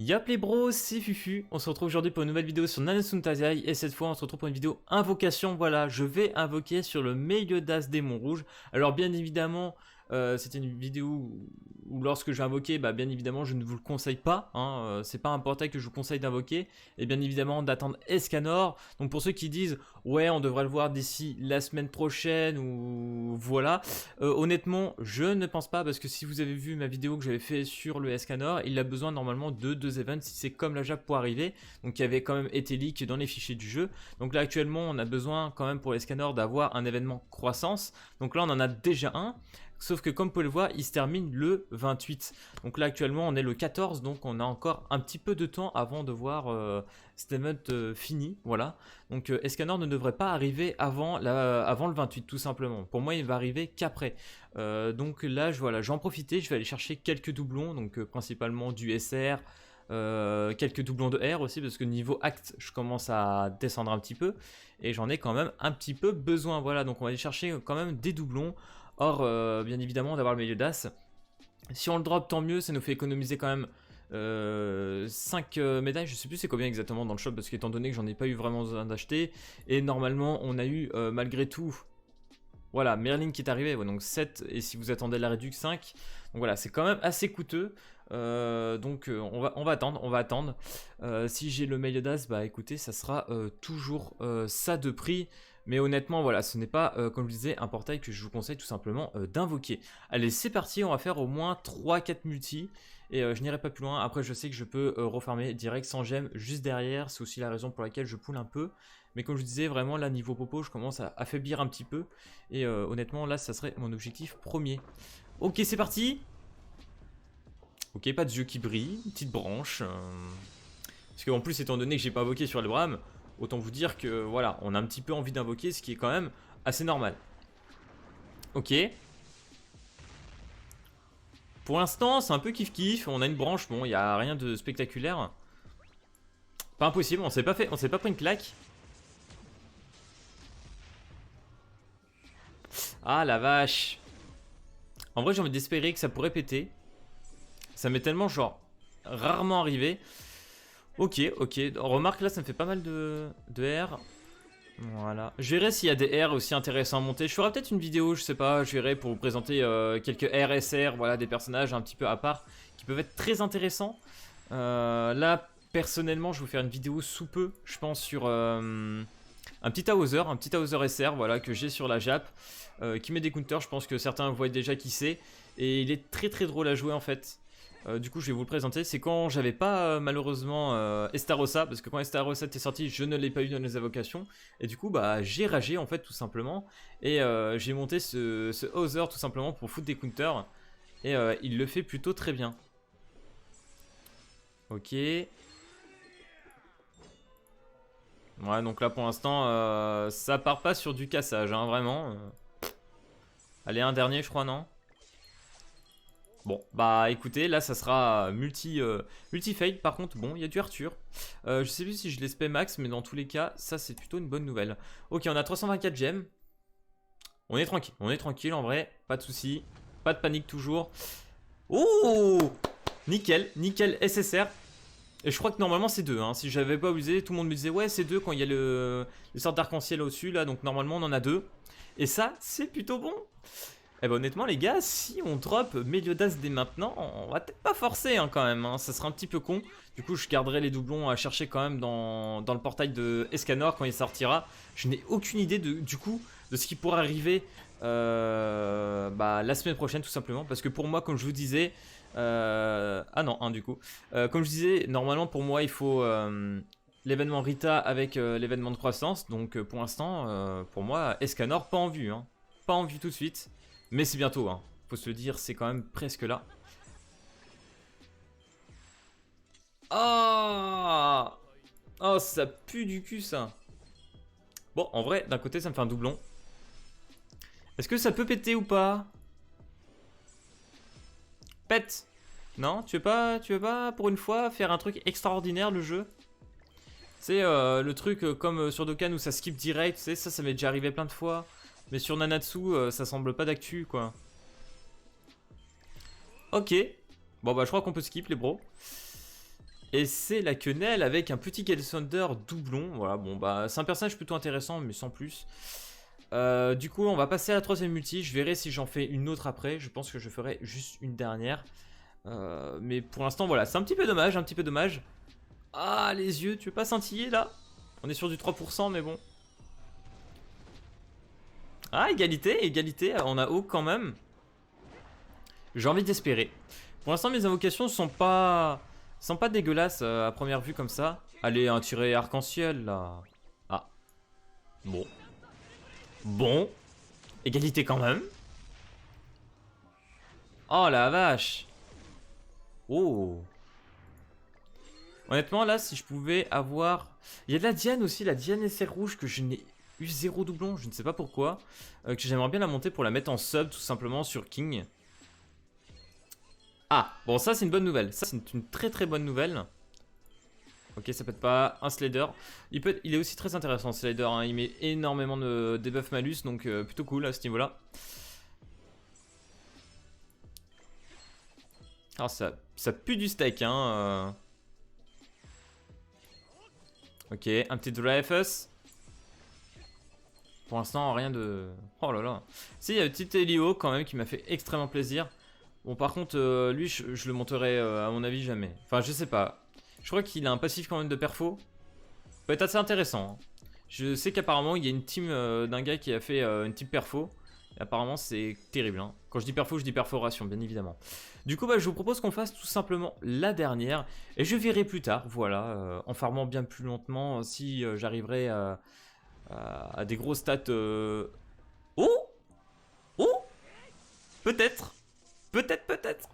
Yap les bros, c'est Fufu, on se retrouve aujourd'hui pour une nouvelle vidéo sur Nanatsu Taizai et cette fois on se retrouve pour une vidéo invocation. Voilà, je vais invoquer sur le Meliodas démon rouge. Alors bien évidemment, c'était une vidéo où lorsque je vais invoquer, bien évidemment je ne vous le conseille pas, hein, c'est pas un portail que je vous conseille d'invoquer, et bien évidemment d'attendre Escanor. Donc pour ceux qui disent ouais on devrait le voir d'ici la semaine prochaine ou voilà, honnêtement je ne pense pas, parce que si vous avez vu ma vidéo que j'avais fait sur le Escanor, il a besoin normalement de 2 events si c'est comme la Jap pour arriver, donc qui avait quand même été leak dans les fichiers du jeu. Donc là actuellement on a besoin quand même pour l'Escanor d'avoir un événement croissance, donc là on en a déjà un. Sauf que comme vous pouvez le voir, il se termine le 28. Donc là actuellement on est le 14, donc on a encore un petit peu de temps avant de voir cet event fini. Voilà. Donc Escanor ne devrait pas arriver avant le 28 tout simplement. Pour moi il va arriver qu'après. Donc là voilà, j'en profiter, je vais aller chercher quelques doublons, donc principalement du SR. Quelques doublons de R aussi, parce que niveau acte je commence à descendre un petit peu et j'en ai quand même un petit peu besoin. Voilà, donc on va aller chercher quand même des doublons. Or bien évidemment d'avoir le Meliodas, si on le drop tant mieux, ça nous fait économiser quand même 5 médailles, je sais plus c'est combien exactement dans le shop, parce qu'étant donné que j'en ai pas eu vraiment besoin d'acheter, et normalement on a eu malgré tout, voilà, Merlin qui est arrivé, ouais, donc 7, et si vous attendez la réduc 5, donc voilà, c'est quand même assez coûteux, donc on va attendre. Si j'ai le Meliodas, bah écoutez, ça sera toujours ça de prix, mais honnêtement, voilà, ce n'est pas, comme je disais, un portail que je vous conseille tout simplement d'invoquer. Allez, c'est parti, on va faire au moins 3-4 multi, et je n'irai pas plus loin. Après, je sais que je peux refarmer direct sans gemme juste derrière, c'est aussi la raison pour laquelle je poule un peu. Mais comme je vous disais, vraiment là niveau popo je commence à affaiblir un petit peu. Et honnêtement là ça serait mon objectif premier. Ok, c'est parti. Ok, pas de yeux qui brillent, une petite branche. Parce qu'en plus étant donné que j'ai pas invoqué sur le Bram, autant vous dire que voilà, on a un petit peu envie d'invoquer, ce qui est quand même assez normal. Ok. Pour l'instant c'est un peu kiff kiff, on a une branche, bon il n'y a rien de spectaculaire. Pas impossible, on s'est pas pris une claque. Ah la vache. En vrai j'ai envie d'espérer que ça pourrait péter. Ça m'est tellement genre rarement arrivé. Ok, ok. Remarque là ça me fait pas mal de R. Voilà. Je verrai s'il y a des R aussi intéressants à monter. Je ferai peut-être une vidéo, je sais pas, je verrai pour vous présenter quelques RSR, voilà, des personnages un petit peu à part qui peuvent être très intéressants. Là personnellement je vais vous faire une vidéo sous peu, je pense, sur un petit Hauser SR, voilà, que j'ai sur la Jap, qui met des counters. Je pense que certains voient déjà qui c'est, et il est très très drôle à jouer en fait. Du coup je vais vous le présenter. C'est quand j'avais pas malheureusement Estarossa, parce que quand Estarossa était sorti je ne l'ai pas eu dans les invocations, et du coup bah j'ai ragé en fait tout simplement, et j'ai monté ce Hauser tout simplement pour foutre des counters, et il le fait plutôt très bien. Ok. Ouais, donc là pour l'instant ça part pas sur du cassage hein, vraiment. Allez, un dernier je crois, non? Bon, bah écoutez, là ça sera multi-fade. Par contre, bon, il y a du Arthur. Je sais plus si je l'espère max, mais dans tous les cas, ça c'est plutôt une bonne nouvelle. Ok, on a 324 gemmes. On est tranquille en vrai, pas de soucis. Pas de panique toujours. Oh, nickel, nickel SSR. Et je crois que normalement c'est 2, hein. Si j'avais pas abusé, tout le monde me disait ouais c'est 2 quand il y a les sortes d'arc-en-ciel au-dessus là, donc normalement on en a 2. Et ça, c'est plutôt bon. Eh ben honnêtement les gars, si on drop Meliodas dès maintenant, on va peut-être pas forcer hein, quand même, hein. Ça sera un petit peu con. Du coup je garderai les doublons à chercher quand même dans le portail de Escanor quand il sortira. Je n'ai aucune idée du coup de ce qui pourrait arriver la semaine prochaine tout simplement. Parce que pour moi, comme je vous disais, ah non, du coup. Comme je disais, normalement pour moi il faut l'événement Rita avec l'événement de croissance. Donc pour l'instant, pour moi, Escanor pas en vue, hein. Pas en vue tout de suite. Mais c'est bientôt, hein. Faut se le dire, c'est quand même presque là. Ah, oh, ça pue du cul ça. Bon, en vrai, d'un côté ça me fait un doublon. Est-ce que ça peut péter ou pas? Pète. Non, tu veux pas pour une fois faire un truc extraordinaire le jeu? C'est le truc comme sur Dokkan où ça skip direct, tu sais, ça m'est déjà arrivé plein de fois. Mais sur Nanatsu, ça semble pas d'actu quoi. Ok. Bon bah je crois qu'on peut skip les bros. Et c'est la quenelle avec un petit Galesander doublon. Voilà, bon bah c'est un personnage plutôt intéressant, mais sans plus. Du coup, on va passer à la troisième multi. Je verrai si j'en fais une autre après. Je pense que je ferai juste une dernière. Mais pour l'instant, voilà, c'est un petit peu dommage, un petit peu dommage. Ah, les yeux, tu veux pas scintiller là? On est sur du 3%, mais bon. Ah, égalité, égalité, on a haut quand même. J'ai envie d'espérer. Pour l'instant, mes invocations sont pas dégueulasses à première vue comme ça. Allez, un tiré arc-en-ciel là. Ah, bon. Bon, égalité quand même. Oh la vache. Oh. Honnêtement, là, si je pouvais avoir... Il y a de la Diane aussi, la Diane essai rouge que je n'ai eu 0 doublon, je ne sais pas pourquoi. Que j'aimerais bien la monter pour la mettre en sub tout simplement sur King. Ah, bon ça c'est une bonne nouvelle, ça c'est une très très bonne nouvelle. Ok, ça peut être pas un Slader. Il est aussi très intéressant ce Slader, hein. Il met énormément de debuff malus, donc plutôt cool à ce niveau-là. Alors ça pue du steak, hein. Ok, un petit Dreyfus. Pour l'instant, rien de... Oh là là. Si, il y a le petit Elio quand même qui m'a fait extrêmement plaisir. Bon, par contre, lui, je le monterai à mon avis jamais. Enfin, je sais pas. Je crois qu'il a un passif quand même de perfo. Peut être assez intéressant, hein. Je sais qu'apparemment, il y a une team d'un gars qui a fait une team perfo. Et apparemment, c'est terrible, hein. Quand je dis perfo, je dis perforation, bien évidemment. Du coup, bah, je vous propose qu'on fasse tout simplement la dernière. Et je verrai plus tard, voilà, en farmant bien plus lentement, si j'arriverai à des gros stats... Oh! Oh! Peut-être! Peut-être, peut-être!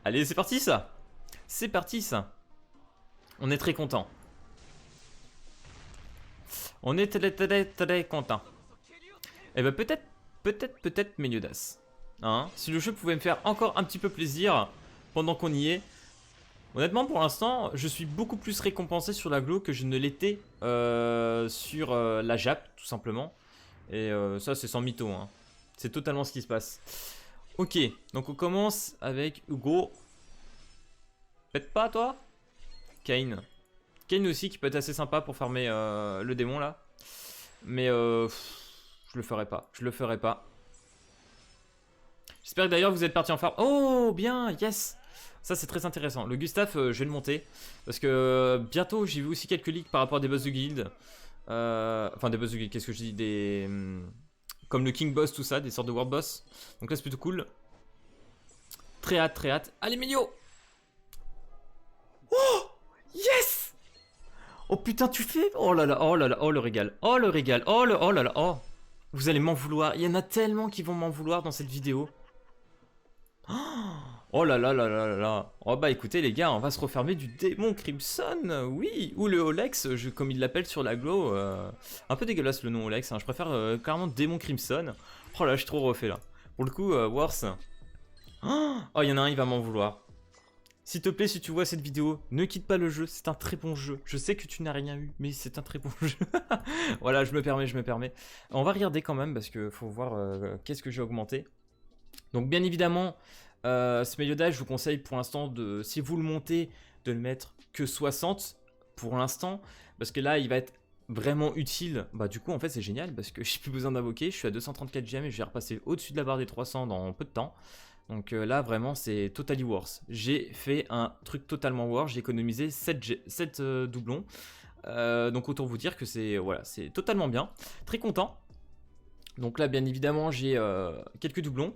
Allez, c'est parti ça! C'est parti ça! On est très content. On est très très très content. Et bah peut-être Meliodas. Hein, si le jeu pouvait me faire encore un petit peu plaisir pendant qu'on y est. Honnêtement, pour l'instant, je suis beaucoup plus récompensé sur la Glo que je ne l'étais sur la Jap, tout simplement. Et ça, c'est sans mytho, hein. C'est totalement ce qui se passe. Ok, donc on commence avec Hugo. Pète pas, toi? Kane. Kane aussi, qui peut être assez sympa pour farmer le démon, là. Mais je le ferai pas. Je le ferai pas. J'espère que d'ailleurs vous êtes parti en farm. Oh, bien, yes! Ça c'est très intéressant. Le Gustave, je vais le monter. Parce que bientôt j'ai vu aussi quelques leaks par rapport à des boss de guild. Enfin des boss de guild, qu'est-ce que je dis, des... comme le King Boss, tout ça, des sortes de World Boss. Donc là c'est plutôt cool. Très hâte, très hâte. Allez Migno! Oh! Yes! Oh putain tu fais... Oh là là, oh là là, oh le régal. Oh le régal, oh le... Oh là là, oh! Vous allez m'en vouloir. Il y en a tellement qui vont m'en vouloir dans cette vidéo. Oh là là là là là là. Oh bah écoutez les gars, on va se refermer du démon Crimson, oui. Ou le Olex, comme il l'appelle sur la Glo. Un peu dégueulasse le nom Olex, hein. Je préfère carrément démon Crimson. Oh là, je suis trop refait là. Pour le coup, Worse. Oh, il y en a un, il va m'en vouloir. S'il te plaît, si tu vois cette vidéo, ne quitte pas le jeu, c'est un très bon jeu. Je sais que tu n'as rien eu, mais c'est un très bon jeu. Voilà, je me permets, je me permets. On va regarder quand même, parce qu'il faut voir qu'est-ce que j'ai augmenté. Donc bien évidemment, ce Meliodas, je vous conseille pour l'instant, de, si vous le montez, de le mettre que 60 pour l'instant. Parce que là, il va être vraiment utile. Bah du coup, en fait, c'est génial parce que j'ai plus besoin d'invoquer. Je suis à 234 gemmes et je vais repasser au-dessus de la barre des 300 dans peu de temps. Donc là, vraiment, c'est totally worth. J'ai fait un truc totalement worth. J'ai économisé 7 doublons. Donc autant vous dire que c'est voilà, c'est totalement bien. Très content. Donc là, bien évidemment, j'ai quelques doublons.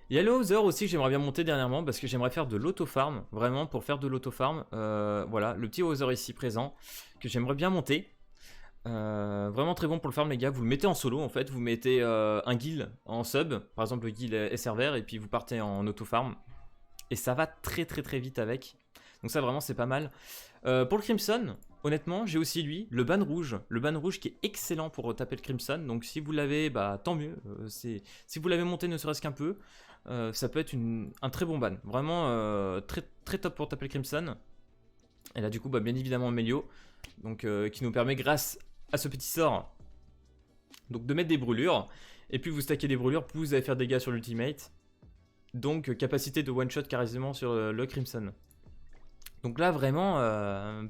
Il y a le Hauser aussi que j'aimerais bien monter dernièrement parce que j'aimerais faire de l'auto-farm, vraiment pour faire de l'auto-farm. Voilà, le petit Hauser ici présent que j'aimerais bien monter. Vraiment très bon pour le farm les gars, vous le mettez en solo en fait, vous mettez un guild en sub, par exemple le guild SRVR et puis vous partez en auto-farm. Et ça va très très très vite avec. Donc ça vraiment c'est pas mal. Pour le Crimson, honnêtement j'ai aussi lui, le ban rouge qui est excellent pour taper le Crimson. Donc si vous l'avez, bah tant mieux, si vous l'avez monté ne serait-ce qu'un peu, ça peut être un très bon ban. Vraiment très, très top pour taper le Crimson. Et là du coup bah, bien évidemment Melio, donc qui nous permet grâce à ce petit sort donc de mettre des brûlures. Et puis vous stackez des brûlures, plus vous allez faire des dégâts sur l'ultimate. Donc capacité de one shot quasiment sur le Crimson. Donc là vraiment,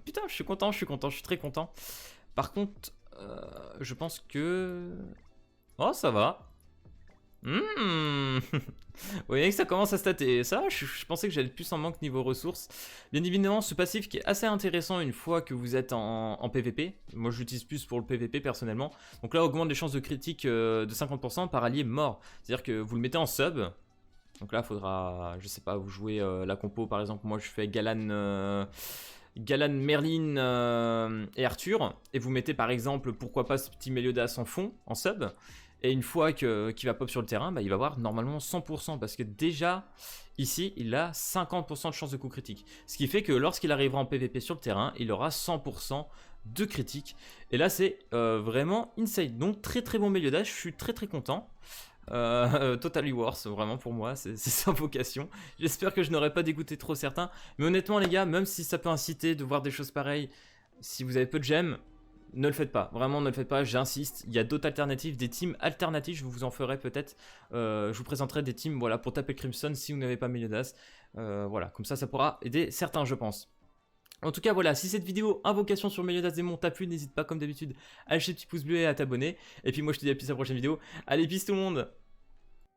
putain je suis content, je suis très content. Par contre, je pense que... Oh ça va. Vous voyez que ça commence à stater. Ça, je pensais que j'allais plus en manque niveau ressources. Bien évidemment, ce passif qui est assez intéressant une fois que vous êtes en PVP. Moi, je l'utilise plus pour le PVP personnellement. Donc là, augmente les chances de critique de 50% par allié mort. C'est-à-dire que vous le mettez en sub. Donc là, il faudra, je sais pas, vous jouez la compo. Par exemple, moi, je fais Galan, Merlin et Arthur. Et vous mettez par exemple, pourquoi pas ce petit Meliodas en fond, en sub. Et une fois qu'il va pop sur le terrain, bah, il va avoir normalement 100%. Parce que déjà, ici, il a 50% de chance de coup critique. Ce qui fait que lorsqu'il arrivera en PVP sur le terrain, il aura 100% de critique. Et là, c'est vraiment insane. Donc, très très bon Meliodas. Je suis très très content. Totally worth, vraiment pour moi, c'est sa vocation. J'espère que je n'aurai pas dégoûté trop certains. Mais honnêtement, les gars, même si ça peut inciter de voir des choses pareilles, si vous avez peu de gemmes, ne le faites pas, vraiment ne le faites pas, j'insiste. Il y a d'autres alternatives, des teams alternatifs, je vous en ferai peut-être. Je vous présenterai des teams voilà, pour taper Crimson si vous n'avez pas Meliodas. Voilà, comme ça pourra aider certains, je pense. En tout cas, voilà, si cette vidéo invocation sur Meliodas Démon t'a plu, n'hésite pas comme d'habitude à lâcher le petit pouce bleu et à t'abonner. Et puis moi, je te dis à plus à la prochaine vidéo. Allez, peace tout le monde!